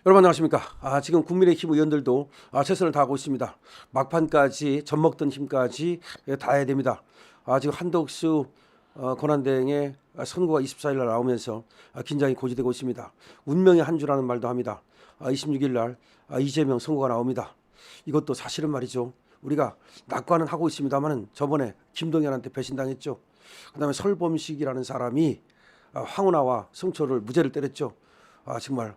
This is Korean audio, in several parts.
여러분 안녕하십니까? 지금 국민의힘 의원들도 최선을 다하고 있습니다. 막판까지 젖먹던 힘까지 다해야 됩니다. 지금 한덕수 권한대행의 선고가 24일 날 나오면서 긴장이 고조되고 있습니다. 운명의 한 주라는 말도 합니다. 26일 날 이재명 선고가 나옵니다. 이것도 사실은 말이죠. 우리가 낙관은 하고 있습니다만은 저번에 김동연한테 배신당했죠. 그다음에 설범식이라는 사람이 황운하와 성초를 무죄를 때렸죠. 정말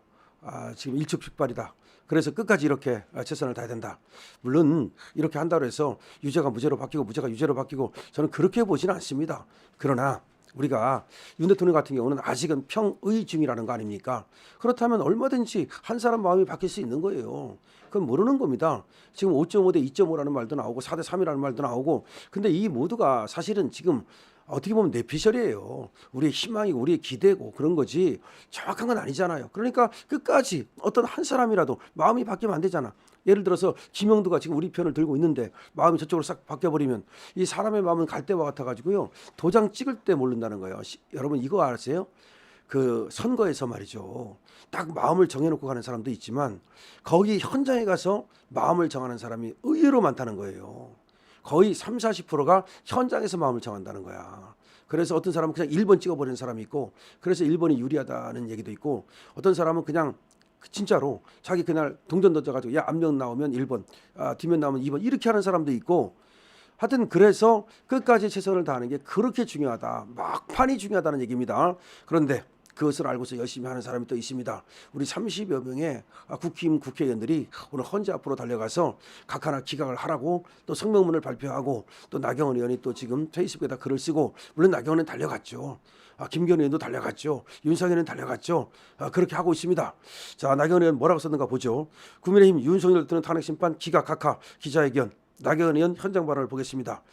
지금 일촉즉발이다. 그래서 끝까지 이렇게 최선을 다해야 된다. 물론 이렇게 한다고 해서 유죄가 무죄로 바뀌고 무죄가 유죄로 바뀌고 저는 그렇게 보지는 않습니다. 그러나 우리가 윤 대통령 같은 경우는 아직은 평의 중이라는 거 아닙니까? 그렇다면 얼마든지 한 사람 마음이 바뀔 수 있는 거예요. 그건 모르는 겁니다. 지금 5.5 대 2.5라는 말도 나오고 4 대 3이라는 말도 나오고, 근데 이 모두가 사실은 지금 어떻게 보면 뇌피셜이에요. 우리의 희망이고 우리의 기대고 그런 거지 정확한 건 아니잖아요. 그러니까 끝까지 어떤 한 사람이라도 마음이 바뀌면 안 되잖아. 예를 들어서 김영두가 지금 우리 편을 들고 있는데 마음이 저쪽으로 싹 바뀌어버리면 이 사람의 마음은 갈대와 같아가지고요. 도장 찍을 때 모른다는 거예요. 여러분 이거 아세요? 그 선거에서 말이죠. 딱 마음을 정해놓고 가는 사람도 있지만 거기 현장에 가서 마음을 정하는 사람이 의외로 많다는 거예요. 거의 30~40%가 현장에서 마음을 정한다는 거야. 그래서 어떤 사람은 그냥 1번 찍어버리는 사람이 있고, 그래서 1번이 유리하다는 얘기도 있고, 어떤 사람은 그냥 진짜로 자기 그날 동전 던져가지고 야 앞면 나오면 1번, 뒷면 나오면 2번 이렇게 하는 사람도 있고, 하여튼 그래서 끝까지 최선을 다하는 게 그렇게 중요하다. 막판이 중요하다는 얘기입니다. 그런데 그것을 알고서 열심히 하는 사람이 또 있습니다. 우리 30여 명의 국힘 국회의원들이 오늘 헌재 앞으로 달려가서 각 하나 기각을 하라고 또 성명문을 발표하고, 또 나경원 의원이 또 지금 페이스북에다 글을 쓰고, 물론 나경원은 달려갔죠. 김기현 의원도 달려갔죠. 윤석열은 달려갔죠. 그렇게 하고 있습니다. 자, 나경원 의원 뭐라고 썼는가 보죠. 국민의힘 윤석열 대통령 탄핵 심판 기각 각하 기자회견. 나경원 의원 현장 발언을 보겠습니다.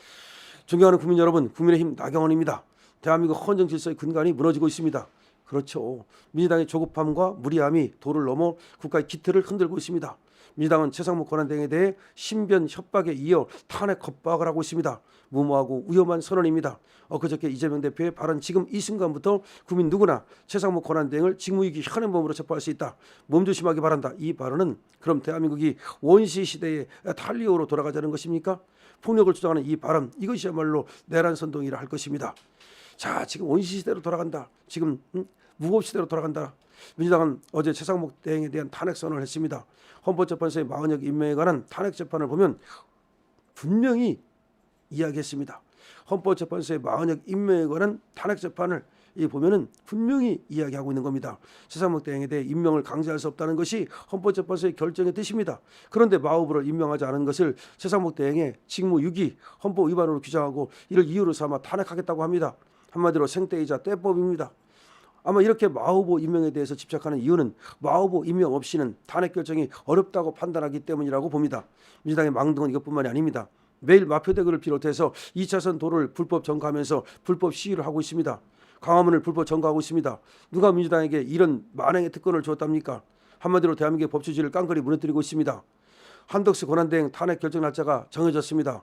존경하는 국민 여러분, 국민의힘 나경원입니다. 대한민국 헌정 질서의 근간이 무너지고 있습니다. 그렇죠. 민주당의 조급함과 무리함이 도를 넘어 국가의 기틀을 흔들고 있습니다. 민주당은 최상무 권한대행에 대해 신변 협박에 이어 탄핵 겁박을 하고 있습니다. 무모하고 위험한 선언입니다. 그저께 이재명 대표의 발언, 지금 이 순간부터 국민 누구나 최상무 권한대행을 직무유기 현행범으로 체포할 수 있다. 몸조심하기 바란다. 이 발언은 그럼 대한민국이 원시 시대의 탈리오로 돌아가자는 것입니까? 폭력을 주장하는 이 발언, 이것이야말로 내란 선동이라 할 것입니다. 자, 지금 원시 시대로 돌아간다. 지금 무법 시대로 돌아간다. 민주당은 어제 최상목 대행에 대한 탄핵 선언을 했습니다. 헌법재판소의 마흔역 임명에 관한 탄핵 재판을 보면 분명히 이야기했습니다. 헌법재판소의 마흔역 임명에 관한 탄핵 재판을 보면은 분명히 이야기하고 있는 겁니다. 최상목 대행에 대해 임명을 강제할 수 없다는 것이 헌법재판소의 결정의 뜻입니다. 그런데 마후부를 임명하지 않은 것을 최상목 대행의 직무유기 헌법 위반으로 규정하고 이를 이유로 삼아 탄핵하겠다고 합니다. 한마디로 생떼이자 떼법입니다. 아마 이렇게 마후보 임명에 대해서 집착하는 이유는 마후보 임명 없이는 탄핵 결정이 어렵다고 판단하기 때문이라고 봅니다. 민주당의 망둥은 이것뿐만이 아닙니다. 매일 마표대교를 비롯해서 2차선 도로를 불법 점거하면서 불법 시위를 하고 있습니다. 광화문을 불법 점거하고 있습니다. 누가 민주당에게 이런 만행의 특권을 주었답니까? 한마디로 대한민국의 법치주의를 깡그리 무너뜨리고 있습니다. 한덕수 권한대행 탄핵 결정 날짜가 정해졌습니다.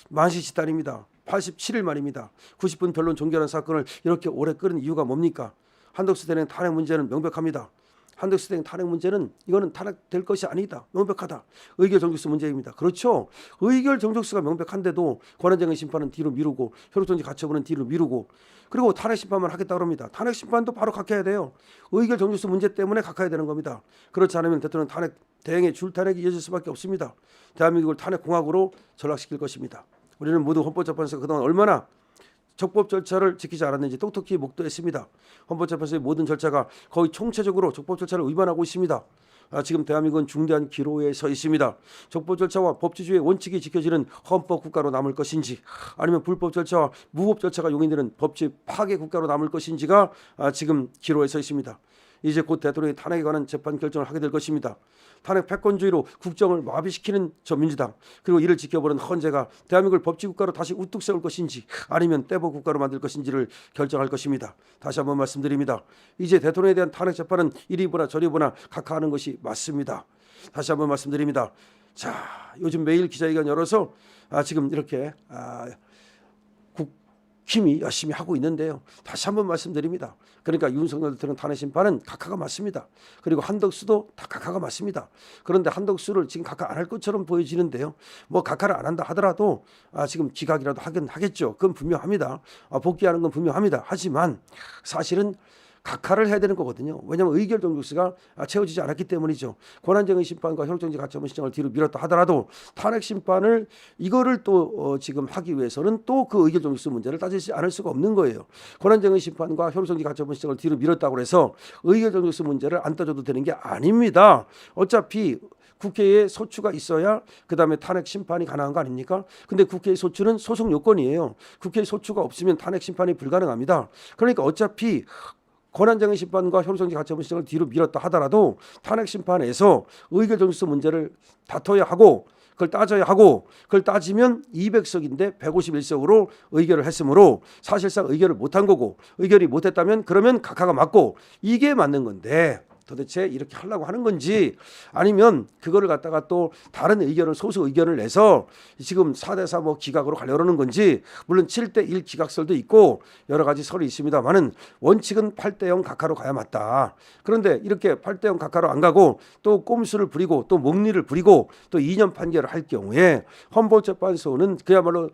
만시지탄입니다. 87일 만입니다. 90분 변론 종결한 사건을 이렇게 오래 끄는 이유가 뭡니까? 한덕수 대행 탄핵 문제는 명백합니다. 한덕수 대행 탄핵 문제는 이거는 탄핵될 것이 아니다. 명백하다. 의결 정족수 문제입니다. 그렇죠. 의결 정족수가 명백한데도 권한쟁의 심판은 뒤로 미루고 혈육정지 가처분은 뒤로 미루고, 그리고 탄핵 심판만 하겠다고 합니다. 탄핵 심판도 바로 각해야 돼요. 의결 정족수 문제 때문에 각해야 되는 겁니다. 그렇지 않으면 대통령 탄핵 대행의 줄탄핵이 이어질 수밖에 없습니다. 대한민국을 탄핵 공화국으로 전락시킬 것입니다. 우리는 모두 헌법재판소가 그동안 얼마나 적법 절차를 지키지 않았는지 똑똑히 목도했습니다. 헌법재판소의 모든 절차가 거의 총체적으로 적법 절차를 위반하고 있습니다. 지금 대한민국은 중대한 기로에 서 있습니다. 적법 절차와 법치주의의 원칙이 지켜지는 헌법 국가로 남을 것인지, 아니면 불법 절차와 무법 절차가 용인되는 법치 파괴 국가로 남을 것인지가 지금 기로에 서 있습니다. 이제 곧 대통령이 탄핵에 관한 재판 결정을 하게 될 것입니다. 탄핵 패권주의로 국정을 마비시키는 저 민주당, 그리고 이를 지켜보는 헌재가 대한민국을 법치국가로 다시 우뚝 세울 것인지 아니면 떼보 국가로 만들 것인지를 결정할 것입니다. 다시 한번 말씀드립니다. 이제 대통령에 대한 탄핵 재판은 이리 보나 저리 보나 각하하는 것이 맞습니다. 다시 한번 말씀드립니다. 자, 요즘 매일 기자회견 열어서 지금 이렇게 국힘이 열심히 하고 있는데요. 다시 한번 말씀드립니다. 그러니까 윤석열 대통령 탄핵 심판은 각하가 맞습니다. 그리고 한덕수도 다 각하가 맞습니다. 그런데 한덕수를 지금 각하 안 할 것처럼 보여지는데요. 뭐 각하를 안 한다 하더라도 지금 기각이라도 하긴 하겠죠. 그건 분명합니다. 복귀하는 건 분명합니다. 하지만 사실은 각하를 해야 되는 거거든요. 왜냐하면 의결 정족수가 채워지지 않았기 때문이죠. 권한쟁의 심판과 효력정지 가처분 신청을 뒤로 미뤘다 하더라도 탄핵 심판을 이거를 또 지금 하기 위해서는 또 그 의결 정족수 문제를 따지지 않을 수가 없는 거예요. 권한쟁의 심판과 효력정지 가처분 신청을 뒤로 미뤘다고 해서 의결 정족수 문제를 안 따져도 되는 게 아닙니다. 어차피 국회에 소추가 있어야 그다음에 탄핵 심판이 가능한 거 아닙니까? 근데 국회의 소추는 소속 요건이에요. 국회의 소추가 없으면 탄핵 심판이 불가능합니다. 그러니까 어차피 권한쟁의 심판과 효력정지 가처분 신청을 뒤로 미뤘다 하더라도 탄핵 심판에서 의결 정지수 문제를 다퉈야 하고 그걸 따져야 하고 그걸 따지면 200석인데 151석으로 의결을 했으므로 사실상 의결을 못한 거고 의결이 못했다면 그러면 각하가 맞고 이게 맞는 건데 도대체 이렇게 하려고 하는 건지 아니면 그거를 갖다가 또 다른 의견을 소수 의견을 내서 지금 4대4 뭐 기각으로 가려고 하는 건지 물론 7대1 기각설도 있고 여러 가지 설이 있습니다만은 원칙은 8대0 각하로 가야 맞다. 그런데 이렇게 8대0 각하로 안 가고 또 꼼수를 부리고 또 목리를 부리고 또 2년 판결을 할 경우에 헌법재판소는 그야말로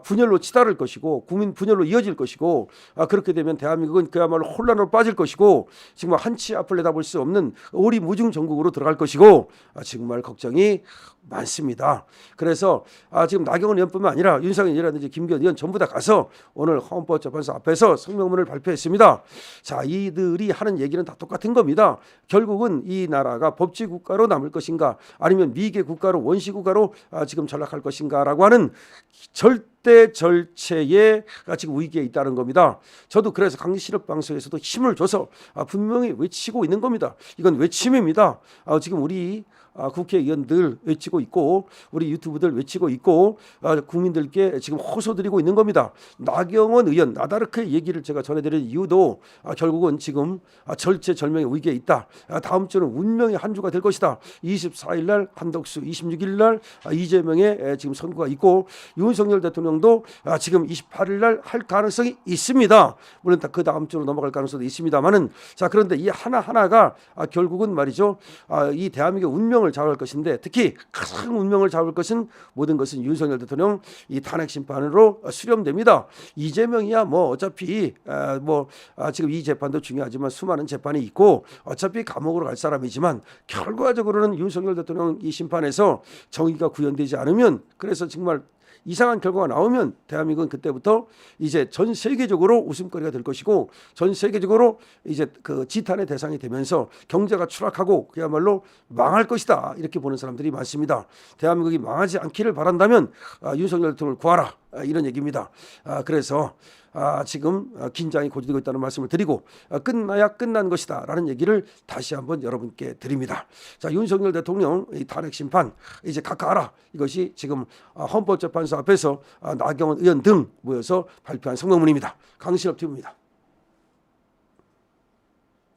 분열로 치달을 것이고 국민 분열로 이어질 것이고 그렇게 되면 대한민국은 그야말로 혼란으로 빠질 것이고 정말 한치 앞을 내다볼 수 없는 오리무중 전국으로 들어갈 것이고 정말 걱정이 많습니다. 그래서 지금 나경원 의원뿐만 아니라 윤석열 의원이라든지 김기현 의원 전부 다 가서 오늘 헌법재판소 앞에서 성명문을 발표했습니다. 자, 이들이 하는 얘기는 다 똑같은 겁니다. 결국은 이 나라가 법치 국가로 남을 것인가 아니면 미개 국가로 원시 국가로 지금 전락할 것인가라고 하는 절대 절체의 지금 위기에 있다는 겁니다. 저도 그래서 강신업 방송에서도 힘을 줘서 분명히 외치고 있는 겁니다. 이건 외침입니다. 지금 우리 국회의원들 외치고 있고 우리 유튜브들 외치고 있고 국민들께 지금 호소드리고 있는 겁니다. 나경원 의원 나다르크의 얘기를 제가 전해드리는 이유도 결국은 지금 절체절명의 위기에 있다. 다음 주는 운명의 한 주가 될 것이다. 24일 날 한덕수, 26일 날 이재명의 지금 선거가 있고 윤석열 대통령도 지금 28일 날 할 가능성이 있습니다. 물론 그 다음 주로 넘어갈 가능성도 있습니다만은 자 그런데 이 하나하나가 결국은 말이죠. 이 대한민국의 운명을 잡을 것인데 특히 큰 운명을 잡을 것은 모든 것은 윤석열 대통령 이 탄핵 심판으로 수렴됩니다. 이재명이야 뭐 어차피 지금 이 재판도 중요하지만 수많은 재판이 있고 어차피 감옥으로 갈 사람이지만 결과적으로는 윤석열 대통령 이 심판에서 정의가 구현되지 않으면 그래서 정말 이상한 결과가 나오면 대한민국은 그때부터 이제 전 세계적으로 웃음거리가 될 것이고 전 세계적으로 이제 그 지탄의 대상이 되면서 경제가 추락하고 그야말로 망할 것이다 이렇게 보는 사람들이 많습니다. 대한민국이 망하지 않기를 바란다면 윤석열 대통령을 구하라 이런 얘기입니다. 그래서 지금 긴장이 고조되고 있다는 말씀을 드리고 끝나야 끝난 것이다 라는 얘기를 다시 한번 여러분께 드립니다. 자, 윤석열 대통령 이 탄핵 심판 이제 각하하라 이것이 지금 헌법재판소 앞에서 나경원 의원 등 모여서 발표한 성명문입니다. 강신업 TV입니다.